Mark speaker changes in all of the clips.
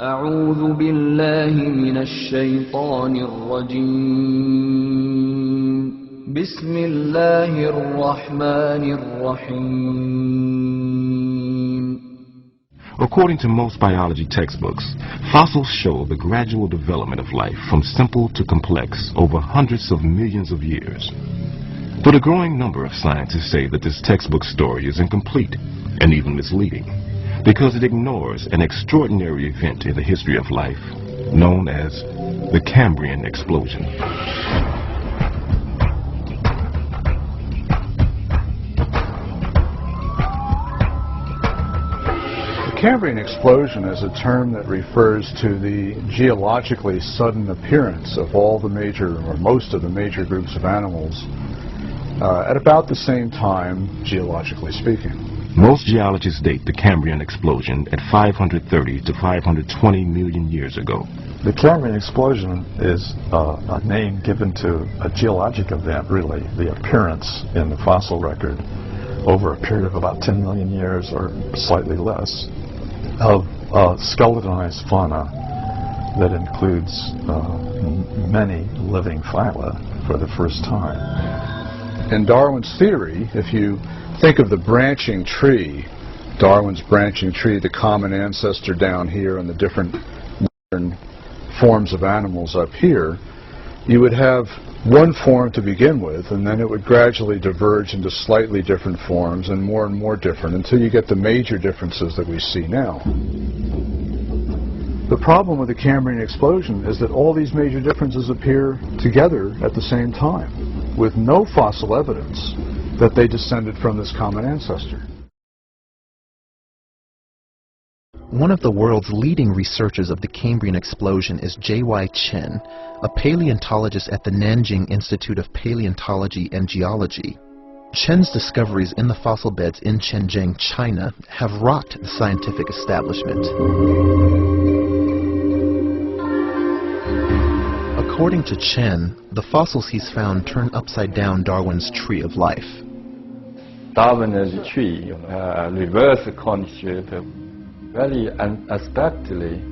Speaker 1: أعوذ بالله من الشيطان الرجيم بسم الله الرحمن الرحيم.
Speaker 2: According to most biology textbooks, fossils show the gradual development of life from simple to complex over hundreds of millions of years. But a growing number of scientists say that this textbook story is incomplete and even misleading, because it ignores an extraordinary event in the history of life known as the Cambrian explosion.
Speaker 3: The Cambrian explosion is a term that refers to the geologically sudden appearance of all the major, or most of the major groups of animals at about the same time, geologically speaking.
Speaker 2: Most geologists date the Cambrian explosion at 530 to 520 million years ago.
Speaker 4: The Cambrian explosion is a name given to a geologic event, really, the appearance in the fossil record over a period of about 10 million years or slightly less of skeletonized fauna that includes many living phyla for the first time.
Speaker 3: In Darwin's theory, if you think of the branching tree, Darwin's branching tree, the common ancestor down here and the different modern forms of animals up here, you would have one form to begin with, and then it would gradually diverge into slightly different forms and more different until you get the major differences that we see now. The problem with the Cambrian explosion is that all these major differences appear together at the same time, with no fossil evidence that they descended from this common ancestor.
Speaker 5: One of the world's leading researchers of the Cambrian explosion is J.Y. Chen, a paleontologist at the Nanjing Institute of Paleontology and Geology. Chen's discoveries in the fossil beds in Shenzhen, China, have rocked the scientific establishment. According to Chen, the fossils he's found turn upside down Darwin's tree of life.
Speaker 6: Darwin's tree reverse constitute very unexpectedly.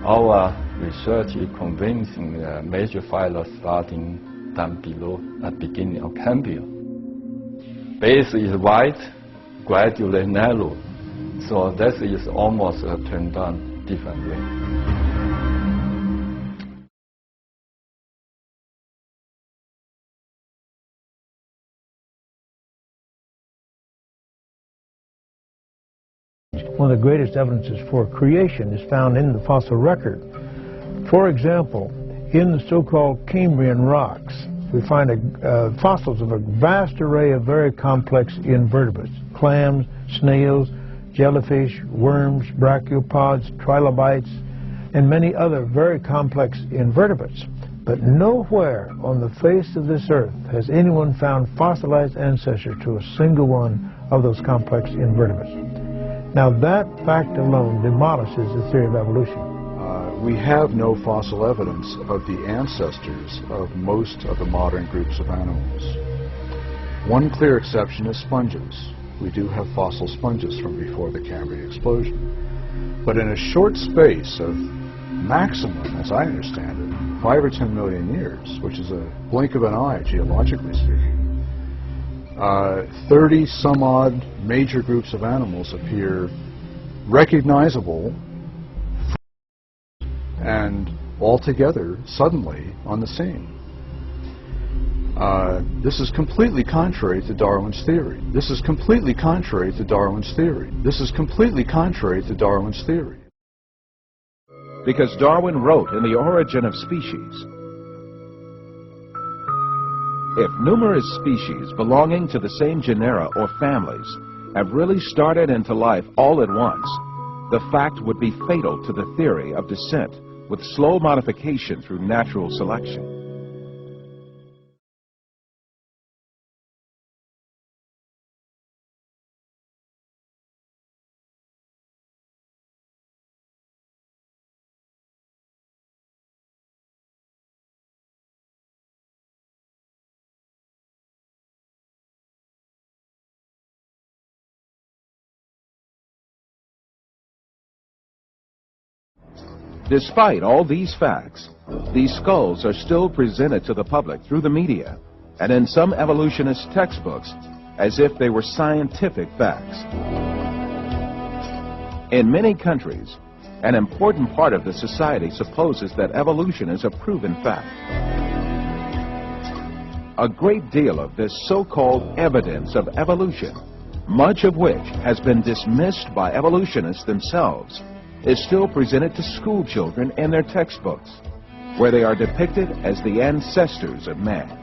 Speaker 6: Our research is convincing the major phyla starting down below at beginning of Cambrian. Base is wide, gradually narrow, so this is almost turned on different way.
Speaker 7: One of the greatest evidences for creation is found in the fossil record. For example, in the so-called Cambrian rocks, we find fossils of a vast array of very complex invertebrates: clams, snails, jellyfish, worms, brachiopods, trilobites, and many other very complex invertebrates. But nowhere on the face of this earth has anyone found fossilized ancestors to a single one of those complex invertebrates. Now that fact alone demolishes the theory of evolution.
Speaker 3: We have no fossil evidence of the ancestors of most of the modern groups of animals. One clear exception is sponges. We do have fossil sponges from before the Cambrian explosion. But in a short space of maximum, as I understand it, 5 or 10 million years, which is a blink of an eye, geologically speaking, 30 some odd major groups of animals appear recognizable and altogether suddenly on the scene. This is completely contrary to Darwin's theory. This is completely contrary to Darwin's theory. This is completely contrary to Darwin's theory.
Speaker 8: Because Darwin wrote in The Origin of Species, if numerous species belonging to the same genera or families have really started into life all at once, the fact would be fatal to the theory of descent with slow modification through natural selection. Despite all these facts, these skulls are still presented to the public through the media and in some evolutionist textbooks as if they were scientific facts. In many countries, an important part of the society supposes that evolution is a proven fact. A great deal of this so-called evidence of evolution, much of which has been dismissed by evolutionists themselves, is still presented to school children in their textbooks, where they are depicted as the ancestors of man.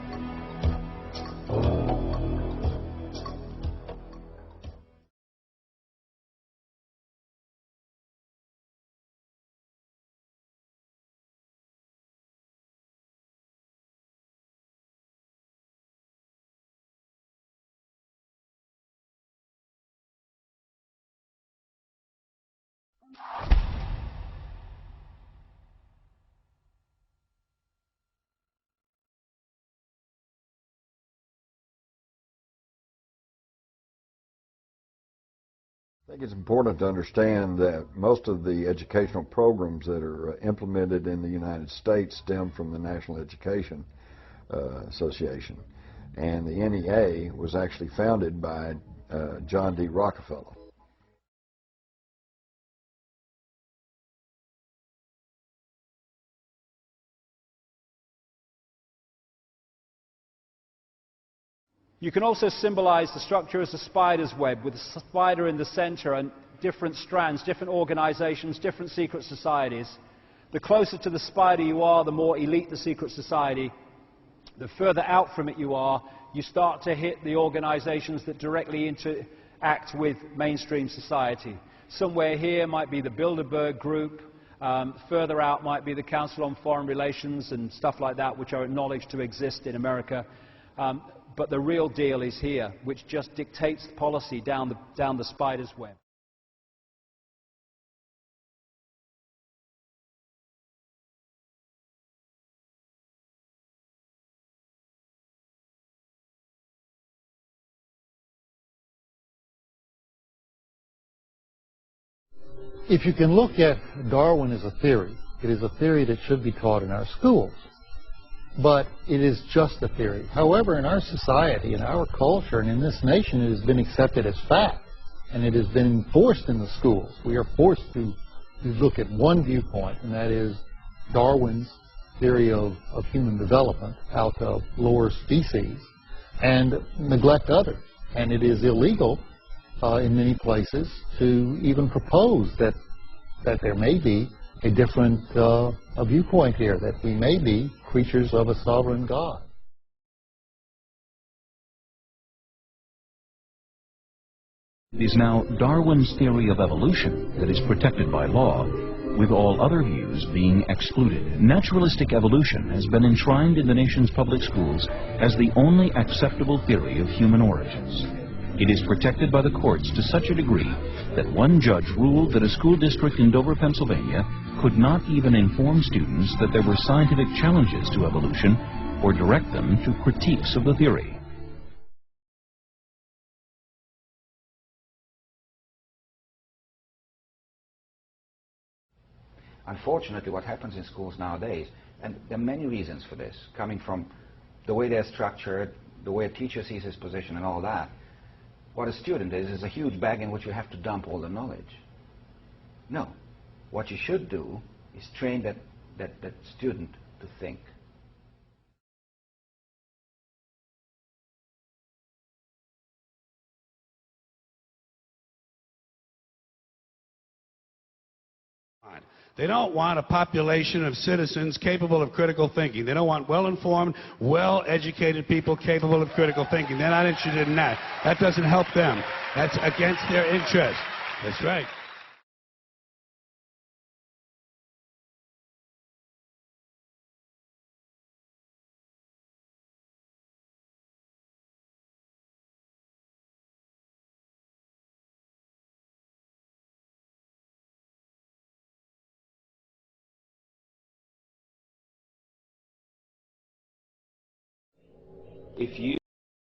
Speaker 9: I think it's important to understand that most of the educational programs that are implemented in the United States stem from the National Education Association. And the NEA was actually founded by John D. Rockefeller.
Speaker 10: You can also symbolize the structure as a spider's web, with a spider in the center and different strands, different organizations, different secret societies. The closer to the spider you are, the more elite the secret society. The further out from it you are, you start to hit the organizations that directly interact with mainstream society. Somewhere here might be the Bilderberg Group. Further out might be the Council on Foreign Relations and stuff like that, which are acknowledged to exist in America. But the real deal is here, which just dictates policy down the spider's web.
Speaker 11: If you can look at Darwin as a theory, it is a theory that should be taught in our schools. But it is just a theory. However, in our society, in our culture, and in this nation, it has been accepted as fact, and it has been enforced in the schools. We are forced to look at one viewpoint, and that is Darwin's theory of human development out of lower species, and neglect others. And it is illegal in many places to even propose that there may be a different a viewpoint here, that we may be creatures of a sovereign God.
Speaker 12: It is now Darwin's theory of evolution that is protected by law, with all other views being excluded. Naturalistic evolution has been enshrined in the nation's public schools as the only acceptable theory of human origins. It is protected by the courts to such a degree that one judge ruled that a school district in Dover, Pennsylvania could not even inform students that there were scientific challenges to evolution or direct them to critiques of the theory.
Speaker 13: Unfortunately, what happens in schools nowadays, and there are many reasons for this, coming from the way they're structured, the way a teacher sees his position and all that. What a student is a huge bag in which you have to dump all the knowledge. No. What you should do is train that student to think.
Speaker 14: They don't want a population of citizens capable of critical thinking. They don't want well-informed, well-educated people capable of critical thinking. They're not interested in that. That doesn't help them. That's against their interest. That's right.
Speaker 13: If you